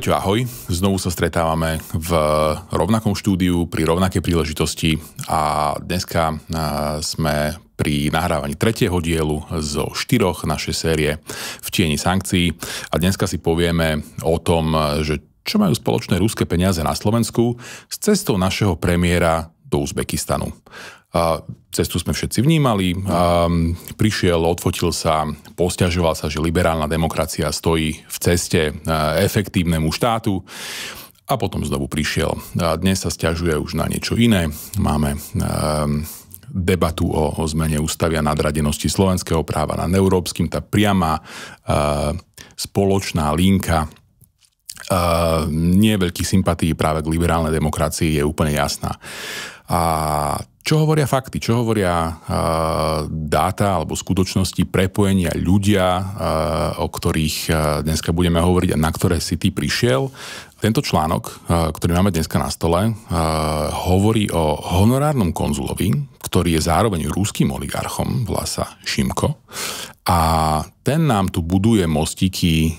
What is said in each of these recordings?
Peťo, ahoj. Znovu sa stretávame v rovnakom štúdiu pri rovnakej príležitosti a dneska sme pri nahrávaní 3. dielu zo 4 našej série V tieni sankcií a dneska si povieme o tom, že čo majú spoločné ruské peniaze na Slovensku s cestou našeho premiéra do Uzbekistanu. Cestu sme všetci vnímali, prišiel, odfotil sa, posťažoval sa, že liberálna demokracia stojí v ceste efektívnemu štátu a potom znovu prišiel. Dnes sa sťažuje už na niečo iné. Máme debatu o zmene ústavy a nadradenosti slovenského práva nad európskym. Tá priama spoločná linka nie veľkých sympatí práve k liberálnej demokracii je úplne jasná. A čo hovoria fakty, čo hovoria dáta alebo skutočnosti, prepojenia ľudia, o ktorých dneska budeme hovoriť a na ktoré si ty prišiel. Tento článok, ktorý máme dneska na stole, hovorí o honorárnom konzulovi, ktorý je zároveň ruským oligarchom, volá sa Šimko. A ten nám tu buduje mostíky,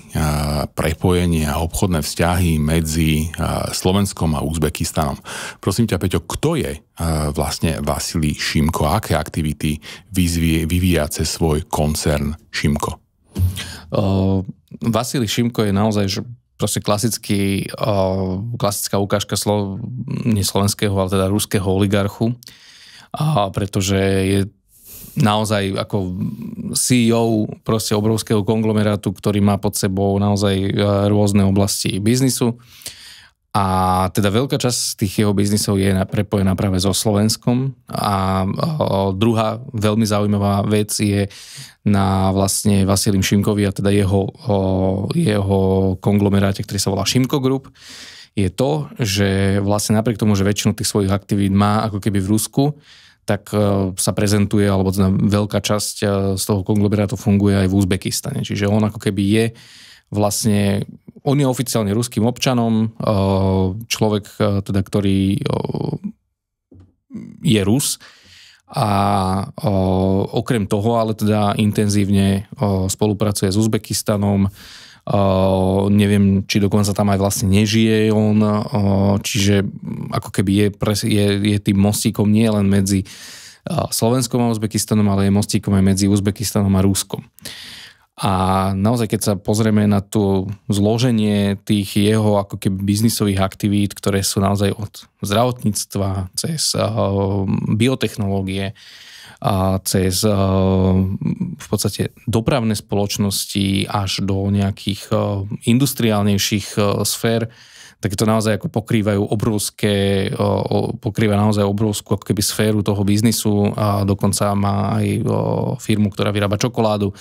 prepojenia a obchodné vzťahy medzi Slovenskom a Uzbekistanom. Prosím ťa, Peťo, kto je vlastne Vasilij Šimko a aké aktivity vyvíja cez svoj koncern Šimko? Vasilij Šimko je naozaj proste klasická ukážka nie slovenského, ale teda ruského oligarchu, pretože je naozaj ako CEO proste obrovského konglomerátu, ktorý má pod sebou naozaj rôzne oblasti biznisu. A teda veľká časť tých jeho biznisov je prepojená práve so Slovenskom. A druhá veľmi zaujímavá vec je na vlastne Vasilijom Šimkovi a teda jeho konglomeráte, ktorý sa volá Šimko Group, je to, že vlastne napriek tomu, že väčšinu tých svojich aktivít má ako keby v Rusku, tak sa prezentuje, alebo teda veľká časť z toho konglomerátu funguje aj v Uzbekistane. Čiže on ako keby je vlastne, on je oficiálne ruským občanom, človek, teda, ktorý je Rus a okrem toho, ale teda intenzívne spolupracuje s Uzbekistanom. Neviem, či dokonca tam aj vlastne nežije on, čiže ako keby je tým mostíkom nie len medzi Slovenskom a Uzbekistanom, ale je mostíkom aj medzi Uzbekistanom a Ruskom. A naozaj, keď sa pozrieme na to zloženie tých jeho ako keby biznisových aktivít, ktoré sú naozaj od zdravotníctva cez biotechnológie, a cez v podstate dopravné spoločnosti až do nejakých industriálnejších sfér, tak to naozaj ako pokrýva naozaj obrovskú ako keby sféru toho biznisu a dokonca má aj firmu, ktorá vyrába čokoládu.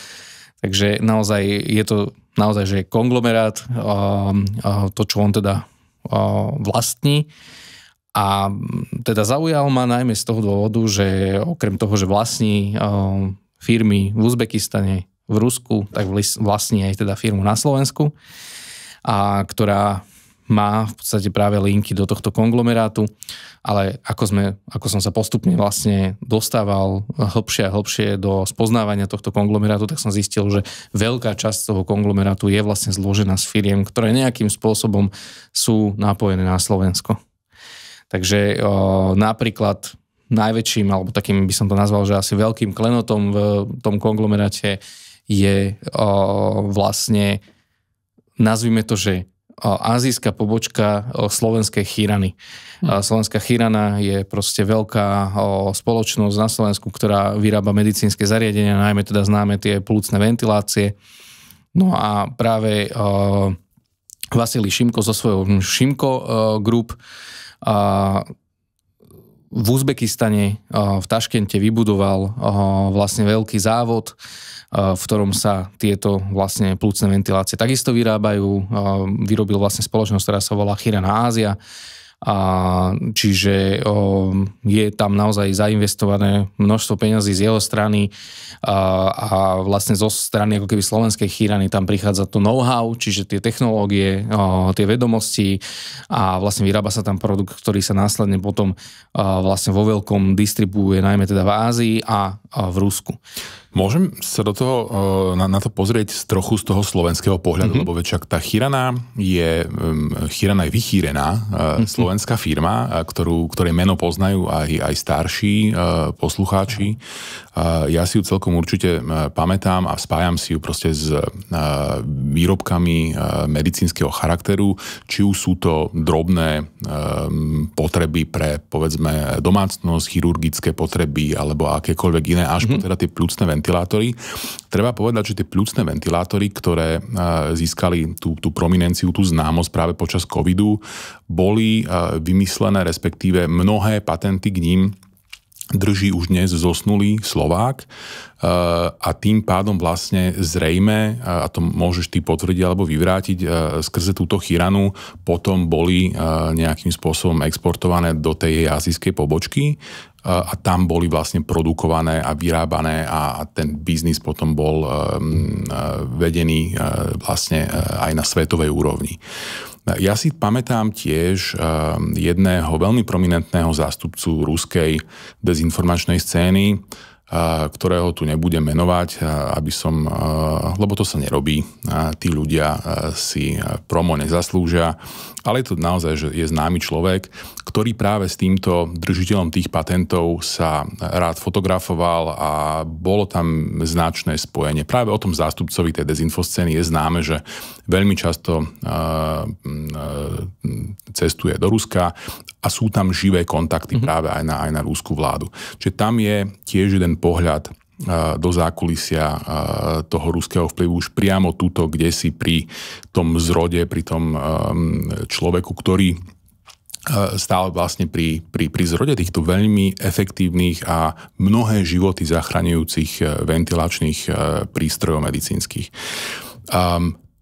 Takže naozaj je to naozaj, že konglomerát, to, čo on teda vlastní. A teda zaujal ma najmä z toho dôvodu, že okrem toho, že vlastní firmy v Uzbekistane, v Rusku, tak vlastní aj teda firmu na Slovensku, a ktorá má v podstate práve linky do tohto konglomerátu, ale ako som sa postupne vlastne dostával hlbšie a hlbšie do spoznávania tohto konglomerátu, tak som zistil, že veľká časť toho konglomerátu je vlastne zložená z firiem, ktoré nejakým spôsobom sú napojené na Slovensko. Takže napríklad najväčším, alebo takým by som to nazval, že asi veľkým klenotom v tom konglomeráte je vlastne, nazvime to, že azijská pobočka slovenskej Chirany. Slovenská Chirana je proste veľká spoločnosť na Slovensku, ktorá vyrába medicínske zariadenia, najmä teda známe tie plúcne ventilácie. No a práve Vasilij Šimko so svojou Šimko Group v Uzbekistane, v Taškente vybudoval vlastne veľký závod, v ktorom sa tieto vlastne plúcne ventilácie takisto vyrábajú. Vyrobil vlastne spoločnosť, ktorá sa volá Chirana Ázia. Čiže je tam naozaj zainvestované množstvo peňazí z jeho strany a vlastne zo strany ako keby slovenskej Chirany tam prichádza to know-how, čiže tie technológie, tie vedomosti a vlastne vyrába sa tam produkt, ktorý sa následne potom vlastne vo veľkom distribuuje najmä teda v Ázii a v Rusku. Môžem sa do toho, na to pozrieť trochu z toho slovenského pohľadu, lebo však tá Chirana je vychýrená slovenská firma, ktorej meno poznajú aj starší poslucháči. Ja si ju celkom určite pamätám a spájam si ju proste s výrobkami medicínskeho charakteru, či už sú to drobné potreby pre, povedzme, domácnosť, chirurgické potreby alebo akékoľvek iné, až po teda tie pľucné ventilátory. Treba povedať, že tie pľucné ventilátory, ktoré získali tú prominenciu, tú známosť práve počas covidu, boli vymyslené, respektíve mnohé patenty k ním drží už dnes zosnulý Slovák a tým pádom vlastne zrejme, a to môžeš ty potvrdiť alebo vyvrátiť, skrze túto Chiranu potom boli nejakým spôsobom exportované do tej jej azijskej pobočky a tam boli vlastne produkované a vyrábané a ten biznis potom bol vedený vlastne aj na svetovej úrovni. Ja si pamätám tiež jedného veľmi prominentného zástupcu ruskej dezinformačnej scény, ktorého tu nebudem menovať, lebo to sa nerobí. Tí ľudia si promo nezaslúžia, ale je to naozaj, že je známy človek, ktorý práve s týmto držiteľom tých patentov sa rád fotografoval a bolo tam značné spojenie. Práve o tom zástupcovi tej dezinfoscény je známe, že veľmi často cestuje do Ruska a sú tam živé kontakty práve aj na ruskú vládu. Čiže tam je tiež jeden pohľad do zákulisia toho ruského vplyvu už priamo tuto, kde si pri tom zrode, pri tom človeku, ktorý stál vlastne pri zrode týchto veľmi efektívnych a mnohé životy zachraňujúcich ventilačných prístrojov medicínskych.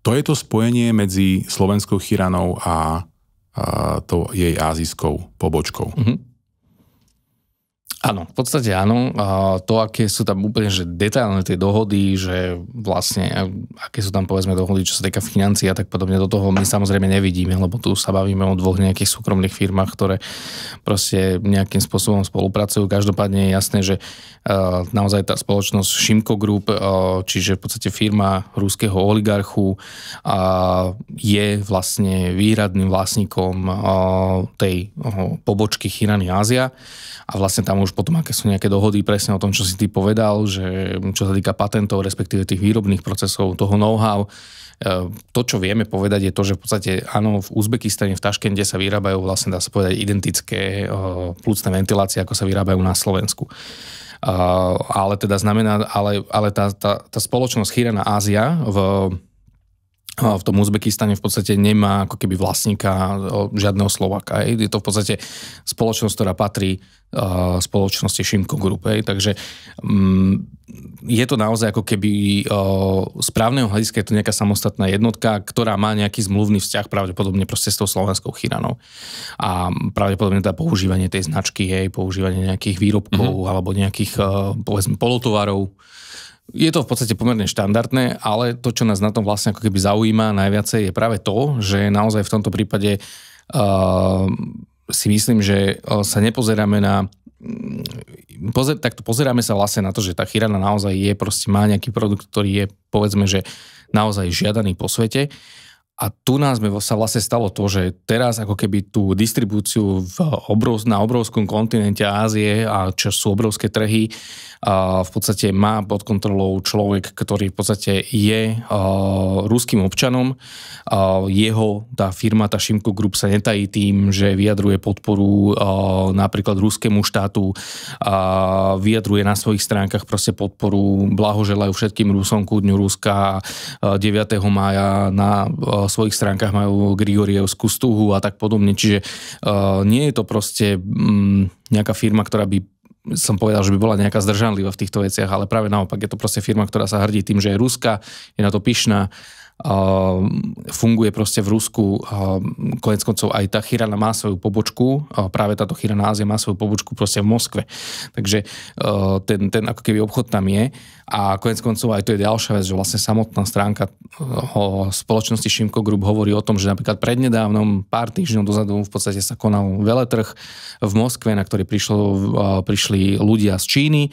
To je to spojenie medzi slovenskou Chiranou a tou jej azijskou pobočkou. Áno, v podstate áno. To, aké sú tam úplne že detailné tie dohody, že vlastne aké sú tam povedzme dohody, čo sa týka financií a tak podobne, do toho my samozrejme nevidíme, lebo tu sa bavíme o dvoch nejakých súkromných firmách, ktoré proste nejakým spôsobom spolupracujú. Každopádne je jasné, že naozaj tá spoločnosť Šimco Group, čiže v podstate firma ruského oligarchu, je vlastne výhradným vlastníkom tej pobočky Chirany Ázia. A vlastne tam už potom, aké sú nejaké dohody presne o tom, čo si ty povedal, že čo sa týka patentov, respektíve tých výrobných procesov, toho know-how. To, čo vieme povedať, je to, že v podstate áno, v Uzbekistane, v Taškente sa vyrábajú vlastne, dá sa povedať, identické pľucné ventilácie, ako sa vyrábajú na Slovensku. Ale teda znamená, ale tá spoločnosť Chirana Ázia v tom Uzbekistane v podstate nemá ako keby vlastníka žiadneho Slováka. Je to v podstate spoločnosť, ktorá patrí spoločnosti Šimco Group. Takže je to naozaj ako keby z právneho hľadiska je to nejaká samostatná jednotka, ktorá má nejaký zmluvný vzťah pravdepodobne proste s tou slovenskou Chiranou. A pravdepodobne teda používanie tej značky, používanie nejakých výrobkov alebo nejakých povedzme polotovarov. Je to v podstate pomerne štandardné, ale to, čo nás na tom vlastne ako keby zaujíma najviacej, je práve to, že naozaj v tomto prípade si myslím, že sa nepozeráme na... Pozeráme sa vlastne na to, že tá Chirana naozaj má nejaký produkt, ktorý je, povedzme, že naozaj žiadaný po svete. A tu nás sa vlastne stalo to, že teraz ako keby tú distribúciu na obrovskom kontinente Ázie, a čo sú obrovské trhy, v podstate má pod kontrolou človek, ktorý v podstate je ruským občanom. Tá firma, tá Šimco Group sa netají tým, že vyjadruje podporu napríklad ruskému štátu, vyjadruje na svojich stránkach proste podporu, blahoželajú všetkým Rusom ku dňu Ruska 9. mája na svojich stránkach majú Grigorievskú stuhu a tak podobne. Čiže nie je to proste nejaká firma, ktorá by som povedal, že by bola nejaká zdržanlivá v týchto veciach, ale práve naopak je to proste firma, ktorá sa hrdí tým, že je ruská, je na to pyšná, funguje proste v Rusku, koniec koncov aj tá Chirana má svoju pobočku, práve táto Chirana Ázia má svoju pobočku proste v Moskve. Takže ten ako keby obchod tam je a koniec koncov aj to je ďalšia vec, že vlastne samotná stránka spoločnosti Šimco Group hovorí o tom, že napríklad prednedávnom, pár týždňov dozadu v podstate sa konal veletrh v Moskve, na ktorý prišli ľudia z Číny,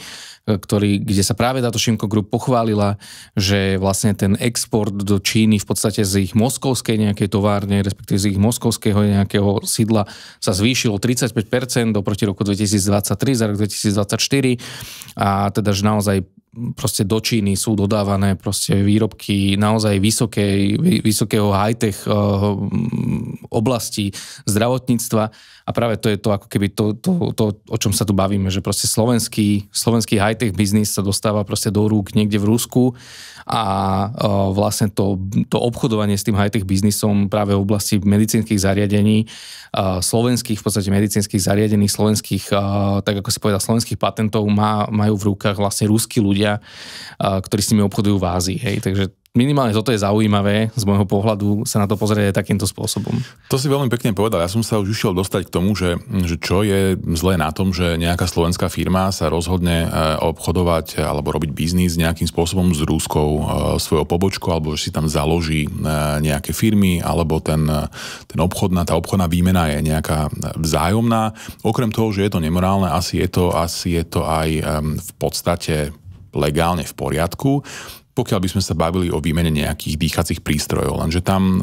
kde sa práve táto Šimco Group pochválila, že vlastne ten export do Číny v podstate z ich moskovskej nejakej továrne, respektíve z ich moskovského nejakého sídla sa zvýšilo 35% oproti roku 2023 za rok 2024 a teda, že naozaj proste do Číny sú dodávané proste výrobky naozaj vysokého high-tech oblasti zdravotníctva a práve to je to ako keby to, o čom sa tu bavíme, že proste slovenský high-tech biznis sa dostáva proste do rúk niekde v Rusku a vlastne to obchodovanie s tým high-tech biznisom práve v oblasti medicínskych zariadení, slovenských v podstate medicínskych zariadení, slovenských, tak ako si povedal, slovenských patentov majú v rukách vlastne ruskí ľudia, ktorí s nimi obchodujú v Ázii. Hej. Takže minimálne toto je zaujímavé z môjho pohľadu sa na to pozrieť takýmto spôsobom. To si veľmi pekne povedal. Ja som sa už išiel dostať k tomu, že čo je zlé na tom, že nejaká slovenská firma sa rozhodne obchodovať alebo robiť biznis nejakým spôsobom s Ruskou svojou pobočkou, alebo že si tam založí nejaké firmy, alebo tá obchodná výmena je nejaká vzájomná. Okrem toho, že je to nemorálne, asi je to aj v podstate legálne v poriadku, pokiaľ by sme sa bavili o výmene nejakých dýchacích prístrojov. Lenže tam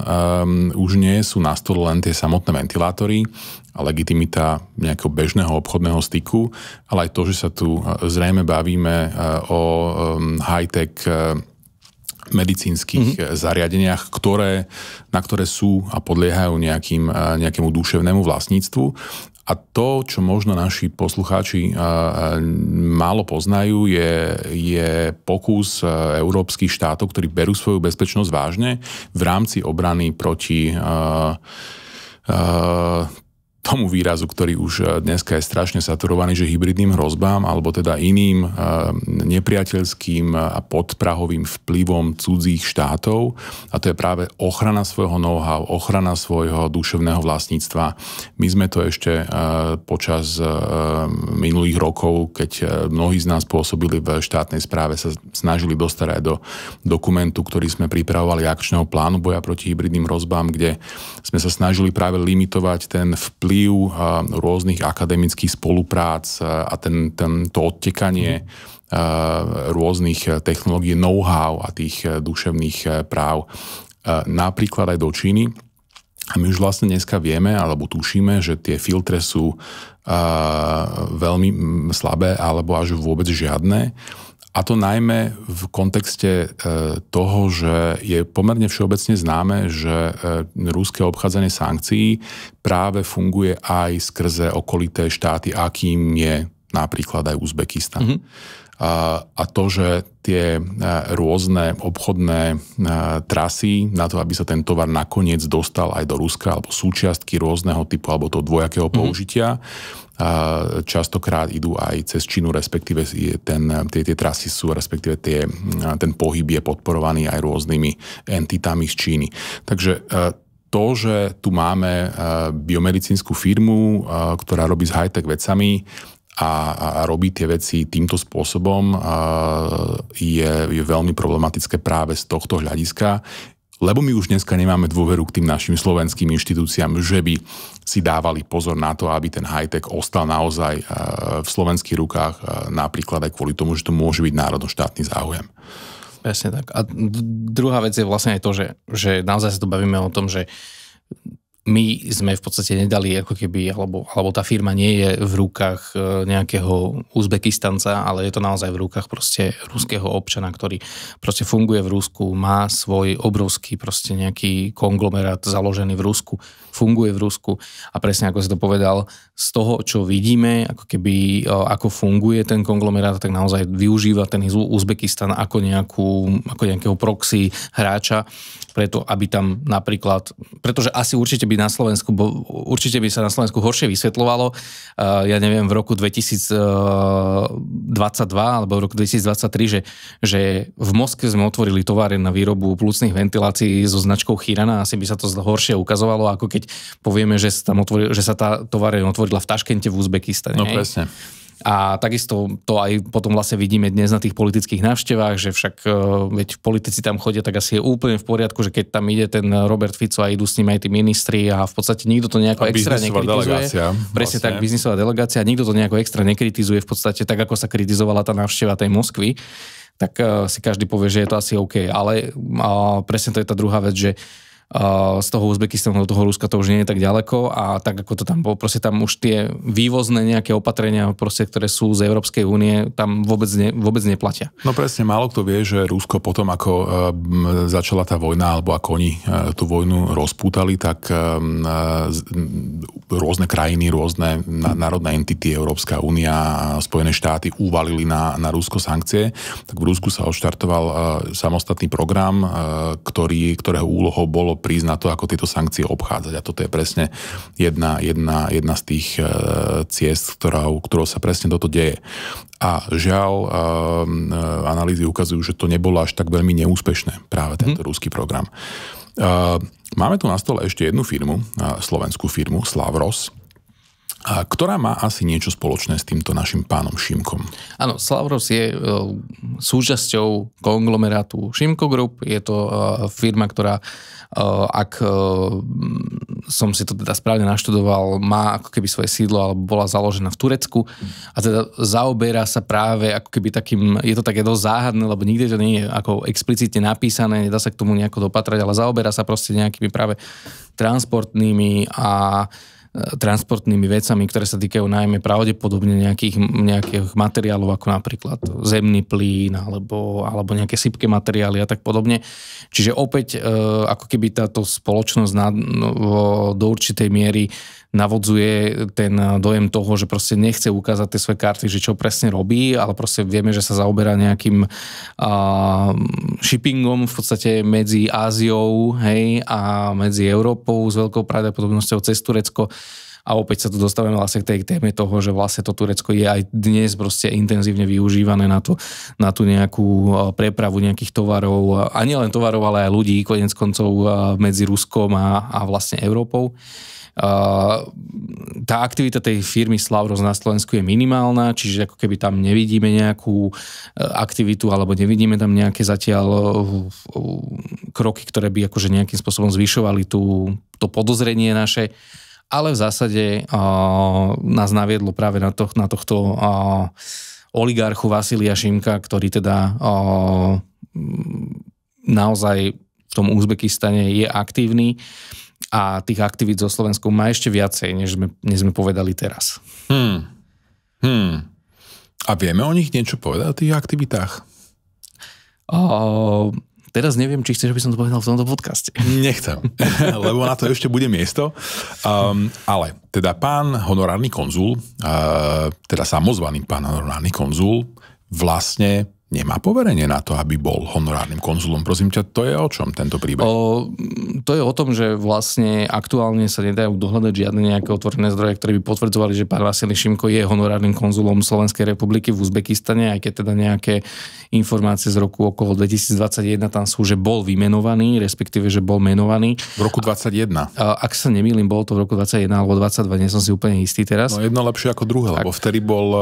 už nie sú na stole len tie samotné ventilátory a legitimita nejakého bežného obchodného styku, ale aj to, že sa tu zrejme bavíme o high-tech medicínskych zariadeniach, na ktoré sú a podliehajú nejakému duševnému vlastníctvu. A to, čo možno naši poslucháči málo poznajú, je pokus európskych štátov, ktorí berú svoju bezpečnosť vážne v rámci obrany proti tomu výrazu, ktorý už dneska je strašne saturovaný, že hybridným hrozbám, alebo teda iným nepriateľským a podprahovým vplyvom cudzích štátov. A to je práve ochrana svojho know-how, ochrana svojho duševného vlastníctva. My sme to ešte počas minulých rokov, keď mnohí z nás pôsobili v štátnej správe, sa snažili dostať aj do dokumentu, ktorý sme pripravovali, akčného plánu boja proti hybridným hrozbám, kde sme sa snažili práve limitovať ten vplyv rôznych akademických spoluprác a to odtekanie rôznych technológií, know-how a tých duševných práv napríklad aj do Číny. A my už vlastne dneska vieme, alebo tušíme, že tie filtre sú veľmi slabé, alebo až vôbec žiadne. A to najmä v kontexte toho, že je pomerne všeobecne známe, že ruské obchádzanie sankcií práve funguje aj skrze okolité štáty, akým je napríklad aj Uzbekistan. A to, že tie rôzne obchodné trasy na to, aby sa ten tovar nakoniec dostal aj do Ruska, alebo súčiastky rôzneho typu, alebo toho dvojakého použitia, častokrát idú aj cez Čínu, respektíve tie trasy sú, respektíve ten pohyb je podporovaný aj rôznymi entitami z Číny. Takže to, že tu máme biomedicínsku firmu, ktorá robí s high-tech vecami a robí tie veci týmto spôsobom, je veľmi problematické práve z tohto hľadiska. Lebo my už dneska nemáme dôveru k tým našim slovenským inštitúciám, že by si dávali pozor na to, aby ten high-tech ostal naozaj v slovenských rukách, napríklad aj kvôli tomu, že to môže byť národnoštátny záujem. Presne tak. A druhá vec je vlastne aj to, že naozaj sa tu bavíme o tom, že my sme v podstate nedali ako keby, alebo tá firma nie je v rukách nejakého Uzbekistanca, ale je to naozaj v rukách proste ruského občana, ktorý proste funguje v Rusku, má svoj obrovský proste nejaký konglomerát založený v Rusku, funguje v Rusku a presne ako si to povedal, z toho, čo vidíme, ako keby, ako funguje ten konglomerát, tak naozaj využíva ten Uzbekistan ako nejakého proxy hráča, preto aby tam napríklad, pretože asi určite by sa na Slovensku horšie vysvetľovalo, ja neviem, v roku 2022 alebo v roku 2023, že v Moskve sme otvorili továreň na výrobu plúcnych ventilácií so značkou Chirana, asi by sa to horšie ukazovalo, ako keď povieme, že sa tá továreň otvorila v Taškente v Uzbekistane. No presne. A takisto to aj potom vlastne vidíme dnes na tých politických návštevách, že však veď politici tam chodia, tak asi je úplne v poriadku, že keď tam ide ten Robert Fico a idú s ním aj tí ministri a v podstate nikto to nejako extra nekritizuje. Presne tak, biznisová delegácia, nikto to nejako extra nekritizuje v podstate tak, ako sa kritizovala tá návšteva tej Moskvy, tak si každý povie, že je to asi OK. Ale presne to je tá druhá vec, že z toho Uzbekistanu do toho Ruska to už nie je tak ďaleko a tak ako to tam bolo, proste tam už tie vývozné nejaké opatrenia, proste, ktoré sú z Európskej únie, tam vôbec neplatia. No presne, málo kto vie, že Rusko potom, ako začala tá vojna, alebo ako oni tú vojnu rozpútali, tak rôzne krajiny, rôzne národné entity, Európska únia a Spojené štáty uvalili na Rusko sankcie, tak v Rusku sa odštartoval samostatný program, ktorého úlohou bolo prísť na to, ako tieto sankcie obchádzať. A toto je presne jedna z tých ciest, ktorou sa presne toto deje. A žiaľ, analýzy ukazujú, že to nebolo až tak veľmi neúspešné, práve tento ruský program. Máme tu na stole ešte jednu firmu, slovenskú firmu, Slavros, ktorá má asi niečo spoločné s týmto našim pánom Šimkom. Áno, Slavros je súčasťou konglomerátu Šimko Group. Je to firma, ktorá, ak som si to teda správne naštudoval, má ako keby svoje sídlo, alebo bola založená v Turecku a teda zaoberá sa práve ako keby takým, je to také dosť záhadné, lebo nikde to nie je ako explicitne napísané, nedá sa k tomu nejako dopatrať, ale zaoberá sa proste nejakými práve transportnými vecami, ktoré sa týkajú najmä pravdepodobne nejakých materiálov, ako napríklad zemný plyn alebo nejaké sypké materiály a tak podobne. Čiže opäť ako keby táto spoločnosť do určitej miery navodzuje ten dojem toho, že proste nechce ukázať tie svoje karty, že čo presne robí, ale proste vieme, že sa zaoberá nejakým shippingom v podstate medzi Áziou, hej, a medzi Európou s veľkou pravdepodobnosťou cez Turecko. A opäť sa tu dostávame vlastne k tej téme toho, že vlastne to Turecko je aj dnes proste intenzívne využívané na tú nejakú prepravu nejakých tovarov, a nielen tovarov, ale aj ľudí, koniec koncov medzi Ruskom a vlastne Európou. Tá aktivita tej firmy Slavros na Slovensku je minimálna, čiže ako keby tam nevidíme nejakú aktivitu alebo nevidíme tam nejaké zatiaľ kroky, ktoré by akože nejakým spôsobom zvyšovali to podozrenie naše, ale v zásade nás naviedlo práve na tohto oligarchu Vasilia Šimka, ktorý teda naozaj v tom Uzbekistane je aktívny a tých aktivít zo Slovensku má ešte viacej, než sme povedali teraz. A vieme o nich niečo povedať o tých aktivitách? Teraz neviem, či chceš, aby som to povedal v tomto podcaste. Nechcem, lebo na to ešte bude miesto. Ale teda pán honorárny konzul, teda samozvaný pán honorárny konzul, vlastne nemá poverenie na to, aby bol honorárnym konzulom. Prosím ťa, to je o čom tento príbeh? To je o tom, že vlastne aktuálne sa nedajú dohľadať žiadne nejaké otvorené zdroje, ktoré by potvrdzovali, že pán Vasilij Šimko je honorárnym konzulom Slovenskej republiky v Uzbekistane, aj keď teda nejaké informácie z roku okolo 2021 tam sú, že bol vymenovaný, respektíve, že bol menovaný. V roku 2021? Ak sa nemýlim, bolo to v roku 2021 alebo 2022, nie som si úplne istý teraz. No jedno lepšie ako druhé, lebo vtedy bol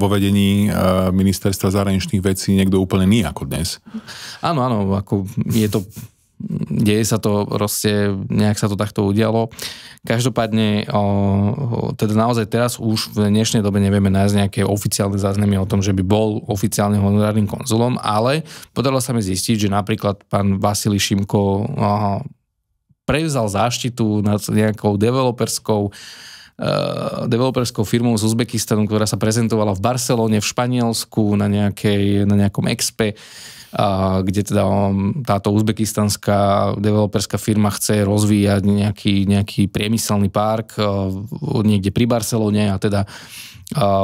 vo vedení ministerstva zahraničných vecí niekto úplne iný ako dnes. Áno, ako deje sa to proste, nejak sa to takto udialo. Každopádne, teda naozaj teraz už v dnešnej dobe nevieme nájsť nejaké oficiálne záznamy o tom, že by bol oficiálne honorárnym konzulom, ale podarilo sa mi zistiť, že napríklad pán Vasilij Šimko prevzal záštitu nad nejakou developerskou firmou z Uzbekistanu, ktorá sa prezentovala v Barcelone, v Španielsku, na nejakom expe, kde teda táto uzbekistanská developerská firma chce rozvíjať nejaký priemyselný park niekde pri Barcelone a teda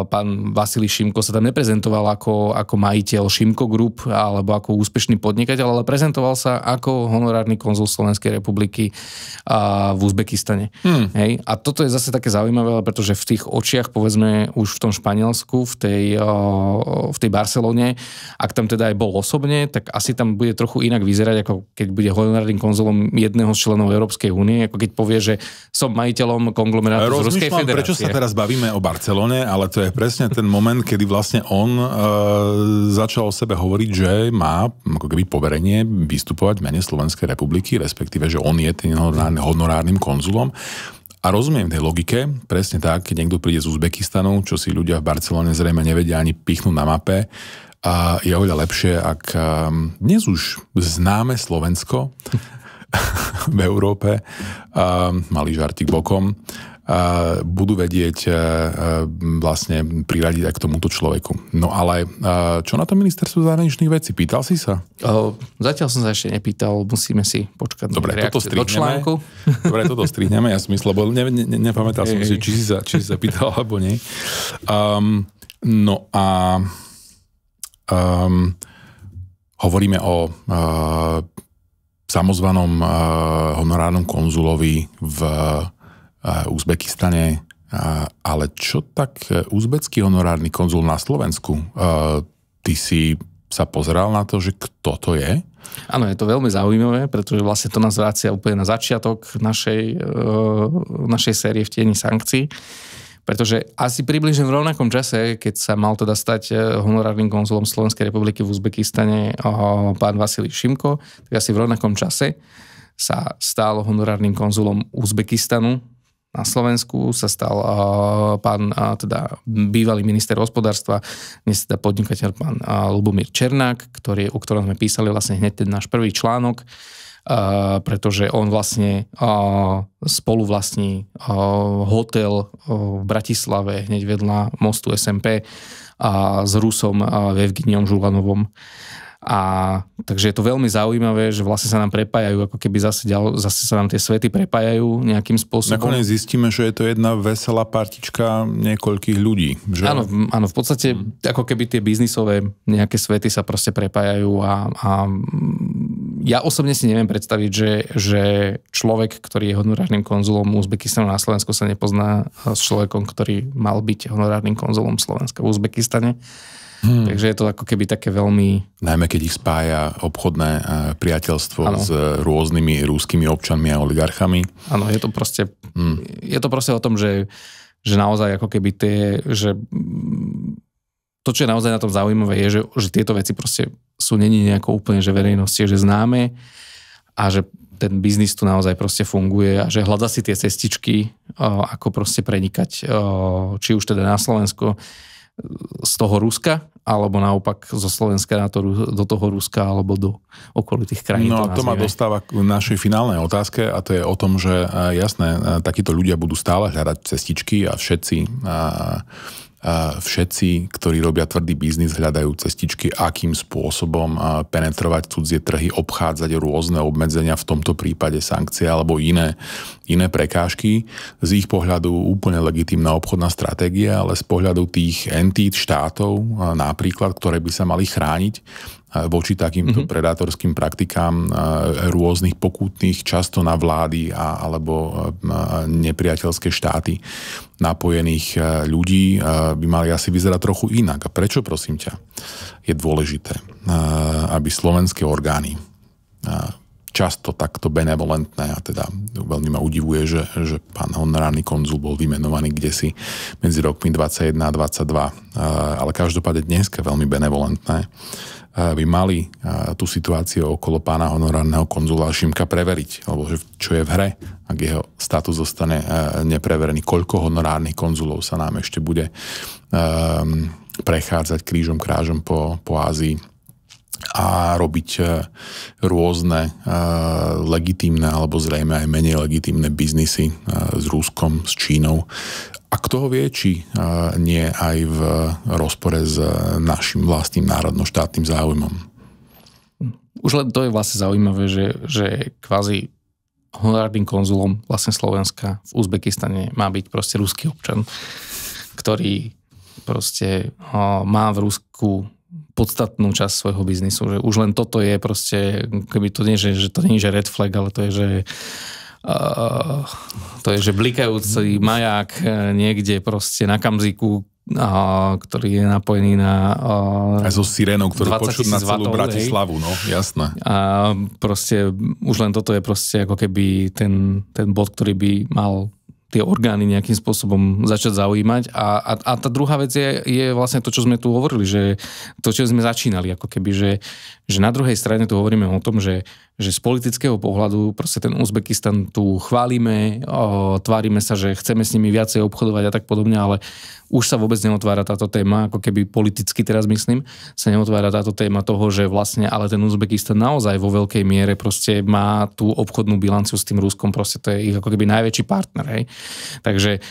pán Vasilij Šimko sa tam neprezentoval ako majiteľ Šimko Group alebo ako úspešný podnikateľ, ale prezentoval sa ako honorárny konzul Slovenskej republiky v Uzbekistane. Hej? A toto je zase také zaujímavé, pretože v tých očiach, povedzme, už v tom Španielsku, v tej Barcelone, ak tam teda aj bol osobne, tak asi tam bude trochu inak vyzerať, ako keď bude honorárnym konzulom jedného z členov Európskej únie, ako keď povie, že som majiteľom konglomerátu z Ruskej federácie. Prečo sa teraz bavíme o Barcelone a ale to je presne ten moment, kedy vlastne on začal o sebe hovoriť, že má ako keby poverenie vystupovať v mene Slovenskej republiky, respektíve, že on je tým honorárnym konzulom. A rozumiem tej logike, presne tak, keď niekto príde z Uzbekistanu, čo si ľudia v Barcelone zrejme nevedia ani pichnúť na mape, a je oveľa lepšie, ak dnes už známe Slovensko v Európe, malý žartík bokom, budú vedieť vlastne priradiť aj k tomuto človeku. No ale čo na to ministerstvo zahraničných vecí? Pýtal si sa? Zatiaľ som sa ešte nepýtal, musíme si počkať na reakciu do článku. Dobre, toto strihneme, ja som myslel, bo nepamätal som si, či si sa pýtal, alebo nie. No a hovoríme o samozvanom honorárnom konzulovi v Uzbekistane, ale čo tak uzbecký honorárny konzul na Slovensku? Ty si sa pozeral na to, že kto to je? Áno, je to veľmi zaujímavé, pretože vlastne to nás vracia úplne na začiatok našej série v tieni sankcií. Pretože asi približne v rovnakom čase, keď sa mal teda stať honorárnym konzulom Slovenskej republiky v Uzbekistane pán Vasilij Šimko, tak asi v rovnakom čase sa stal honorárnym konzulom Uzbekistanu na Slovensku, sa stal pán, teda bývalý minister hospodárstva, dnes teda podnikateľ pán Ľubomír Černák, o ktorom sme písali vlastne hneď ten náš prvý článok, pretože on vlastne spoluvlastní hotel v Bratislave hneď vedľa mostu SMP s Rusom Evgenijom Žulanovom. A takže je to veľmi zaujímavé, že vlastne sa nám prepájajú, ako keby zase sa nám tie svety prepájajú nejakým spôsobom. Nakoniec zistíme, že je to jedna veselá partička niekoľkých ľudí. Že? Áno, v podstate ako keby tie biznisové nejaké svety sa proste prepájajú a ja osobne si neviem predstaviť, že človek, ktorý je honorárnym konzulom Uzbekistanu na Slovensku, sa nepozná s človekom, ktorý mal byť honorárnym konzulom Slovenska v Uzbekistane. Takže je to ako keby také veľmi... Najmä keď ich spája obchodné priateľstvo s rôznymi ruskými občanmi a oligarchami. Áno, je to proste o tom, že naozaj ako keby to, čo je naozaj na tom zaujímavé, je, že tieto veci proste sú není nejako úplne, že verejnosti, že známe a že ten biznis tu naozaj proste funguje a že hľada si tie cestičky, ako proste prenikať, či už teda na Slovensko z toho Ruska, alebo naopak zo Slovenska do toho Ruska, alebo do okolitých krajín. No to ma dostáva k našej finálnej otázke a to je o tom, že jasné, takíto ľudia budú stále hľadať cestičky a všetci, ktorí robia tvrdý biznis, hľadajú cestičky, akým spôsobom penetrovať cudzie trhy, obchádzať rôzne obmedzenia, v tomto prípade sankcie alebo iné prekážky. Z ich pohľadu úplne legitímna obchodná stratégia, ale z pohľadu tých entít štátov napríklad, ktoré by sa mali chrániť voči takýmto predátorským praktikám rôznych pokutných, často na vlády alebo nepriateľské štáty napojených ľudí by mali asi vyzerať trochu inak. A prečo, prosím ťa, je dôležité, aby slovenské orgány často takto benevolentné, a teda veľmi ma udivuje, že pán honorárny konzul bol vymenovaný kdesi medzi rokmi 21 a 22, ale každopádne dneska veľmi benevolentné, by mali tú situáciu okolo pána honorárneho konzula Šimka preveriť, alebo čo je v hre, ak jeho status zostane nepreverený, koľko honorárnych konzulov sa nám ešte bude prechádzať krížom krážom po Ázii a robiť rôzne legitímne alebo zrejme aj menej legitímne biznisy s Ruskom, s Čínou. A kto ho vie, či nie aj v rozpore s našim vlastným národno-štátnym záujmom. Už len to je vlastne zaujímavé, že kvázi honorárnym konzulom vlastne Slovenska v Uzbekistane má byť proste ruský občan, ktorý proste má v Rusku podstatnú časť svojho biznisu. Že už len toto je proste, keby to nie, že to nie je red flag, ale to je, že blikajúci maják niekde proste na Kamziku, ktorý je napojený na... Aj so sirénou, ktorú počuť na celú Bratislavu, no, jasné. A proste už len toto je proste ako keby ten bod, ktorý by mal tie orgány nejakým spôsobom začať zaujímať. A tá druhá vec je vlastne to, čo sme tu hovorili, že to, čo sme začínali, ako keby, že na druhej strane tu hovoríme o tom, že z politického pohľadu proste ten Uzbekistan tu chválime, tvárime sa, že chceme s nimi viacej obchodovať a tak podobne, ale už sa vôbec neotvára táto téma, ako keby politicky teraz myslím, sa neotvára táto téma toho, že vlastne, ale ten Uzbekistan naozaj vo veľkej miere proste má tú obchodnú bilanciu s tým Ruskom, proste to je ich ako keby najväčší partner, hej. Takže...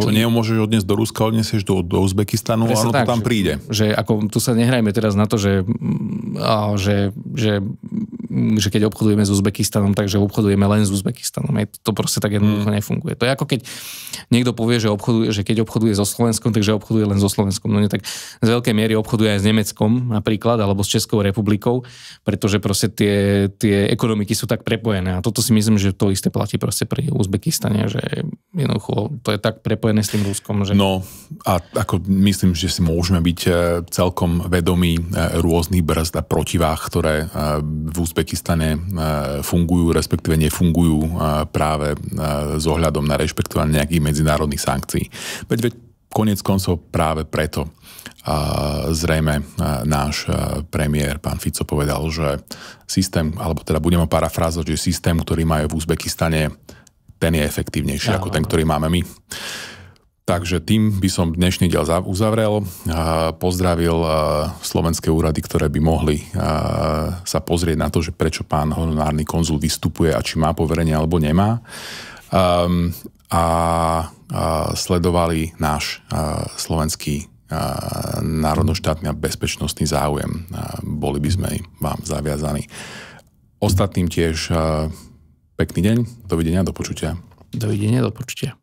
Čo nemôžeš odniesť do Ruska, odniesieš do Uzbekistanu, a ono to tam príde. Že ako tu sa nehrajme teraz na to, že keď obchodujeme s Uzbekistanom, takže obchodujeme len s Uzbekistanom. To proste tak jednoducho nefunguje. To je ako keď niekto povie, že keď obchoduje so Slovenskom, takže obchoduje len so Slovenskom. No nie, tak z veľkej miery obchoduje aj s Nemeckom napríklad, alebo s Českou republikou, pretože proste tie ekonomiky sú tak prepojené. A toto si myslím, že to isté platí proste pri Uzbekistane, že jednoducho to je tak prepojené s tým Ruskom. Že... No a ako myslím, že si môžeme byť celkom vedomí rôznych brzd a protiváh, ktoré v Uzbekistane fungujú, respektíve nefungujú práve s ohľadom na rešpektovanie nejakých medzinárodných sankcií. Veď koniec koncov práve preto zrejme náš premiér, pán Fico, povedal, že systém, alebo teda budeme parafrázovať, že systém, ktorý majú v Uzbekistane, ten je efektívnejší ako ten, ktorý máme my. Takže tým by som dnešný diel uzavrel. Pozdravil slovenské úrady, ktoré by mohli sa pozrieť na to, že prečo pán honorárny konzul vystupuje a či má poverenie alebo nemá. A sledovali náš slovenský národnoštátny a bezpečnostný záujem. Boli by sme vám zaviazaní. Ostatným tiež pekný deň. Dovidenia, do počutia. Dovidenia, do počutia.